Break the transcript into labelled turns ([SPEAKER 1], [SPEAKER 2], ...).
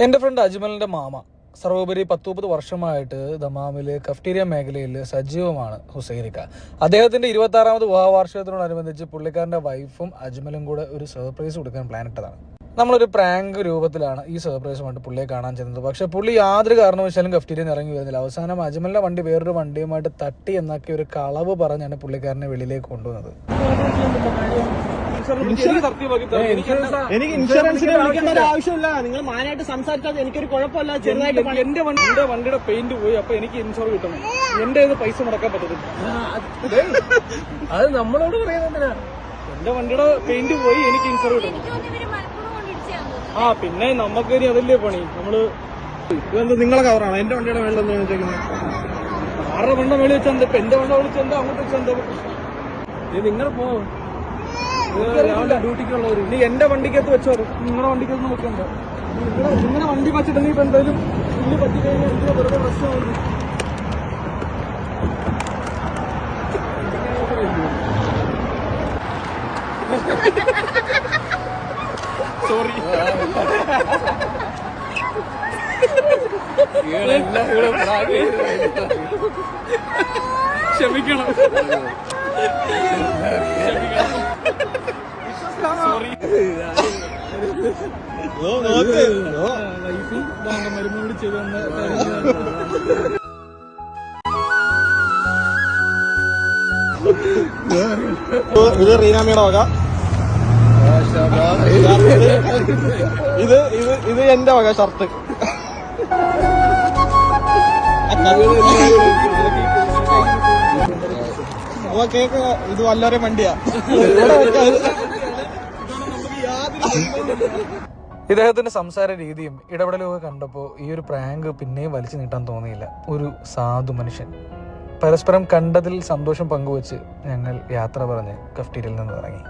[SPEAKER 1] എൻ്റെ front അജ്മലിൻ്റെ mama സർവോപരി 10-30 വർഷമായിട്ട് ദമാമിലെ cafeteria മേഖലയിൽ സജീവമാണ് ഹുസൈനിക്ക. അദ്ദേഹത്തിൻ്റെ 26ാമത് വിവാഹ വാർഷികത്തിനോടനുബന്ധിച്ച് പുള്ളിക്കാരൻ്റെ വൈഫും അജ്മലും കൂടെ ഒരു സർപ്രൈസ് കൊടുക്കാൻ പ്ലാൻ ഇട്ടതാണ്. നമ്മളൊരു പ്രാങ്ക് രൂപത്തിലാണ് ഈ സർപ്രൈസുമായിട്ട് പുള്ളിയെ കാണാൻ ചെന്നത്. പക്ഷേ പുള്ളി യാതൊരു കാരണവശാലും കഫ്റ്റീരിയയിൽ ഇറങ്ങി വരുന്നില്ല. അവസാനം അജ്മലിൻ്റെ വണ്ടി വേറൊരു വണ്ടിയുമായിട്ട് തട്ടി എന്നൊക്കെ ഒരു കളവ് പറഞ്ഞാണ് പുള്ളിക്കാരനെ വെളിയിലേക്ക് കൊണ്ടുവന്നത്.
[SPEAKER 2] എനിക്ക് ഇൻഷുറൻസിനെ വിളിക്കേണ്ട ഒരു ആവശ്യമില്ല. നിങ്ങൾ മാനായിട്ട് സംസാരിച്ചാൽ എനിക്കൊരു കുഴപ്പമില്ല. ചെറുതായിട്ട്
[SPEAKER 1] എന്റെ വണ്ടിയുടെ പെയിന്റ് പോയി, അപ്പൊ എനിക്ക് ഇൻഷുർ കിട്ടണം. എന്റെ പൈസ മുടക്കാൻ പറ്റത്തില്ല.
[SPEAKER 2] അത് നമ്മളോട് പറയുന്നതിനാ.
[SPEAKER 1] എന്റെ വണ്ടിയുടെ പെയിന്റ് പോയി, എനിക്ക് ഇൻഷുർ കിട്ടണം. പിന്നെ നമുക്ക് അതല്ലേ പണി. നമ്മള്
[SPEAKER 2] ഇതെന്ത് നിങ്ങളെ കവറാണ്? എന്റെ വണ്ടിയുടെ മേളിൽ എന്താ വെച്ചേക്കുന്നത്?
[SPEAKER 1] ആരുടെ വണ്ട മേളിൽ വെച്ചെന്താ? ഇപ്പൊ എന്റെ വണ്ട വിളിച്ചെന്താ? അങ്ങോട്ട് വെച്ചെന്താ?
[SPEAKER 2] നിങ്ങൾ പോ, ഡ്യൂട്ടിക്കുള്ളവര്.
[SPEAKER 1] നീ എന്റെ വണ്ടിക്കകത്ത് വെച്ചോ, നിങ്ങളുടെ വണ്ടിക്കകത്ത് വെക്കണ്ട. നിങ്ങളുടെ വണ്ടി വെച്ചിട്ടുണ്ടെങ്കിൽ ഇപ്പൊ എന്തായാലും ഇന്ന് പറ്റിക്കഴിഞ്ഞാൽ ഇതിന് വെറുതെ പ്രശ്നമാണ്. സോറി, ക്ഷമിക്കണം. സോറി. വൈഫും മരുമോട് ചെയ്തു.
[SPEAKER 2] ഇത് റീനാമിയുടെ വക, ഇത് എന്റെ വക ഷർട്ട്. കേക്ക് ഇത് വല്ലവരെ വണ്ടിയാ.
[SPEAKER 1] ഇദ്ദേഹത്തിന്റെ സംസാര രീതിയും ഇടപെടലുമൊക്കെ കണ്ടപ്പോൾ ഈ ഒരു പ്രാങ്ക് പിന്നെയും വലിച്ചു നീട്ടാൻ തോന്നിയില്ല. ഒരു സാധു മനുഷ്യൻ. പരസ്പരം കണ്ടതിൽ സന്തോഷം പങ്കുവച്ച് ഞങ്ങൾ യാത്ര പറഞ്ഞ് കഫ്റ്റീരിയയിൽ നിന്ന് ഇറങ്ങി.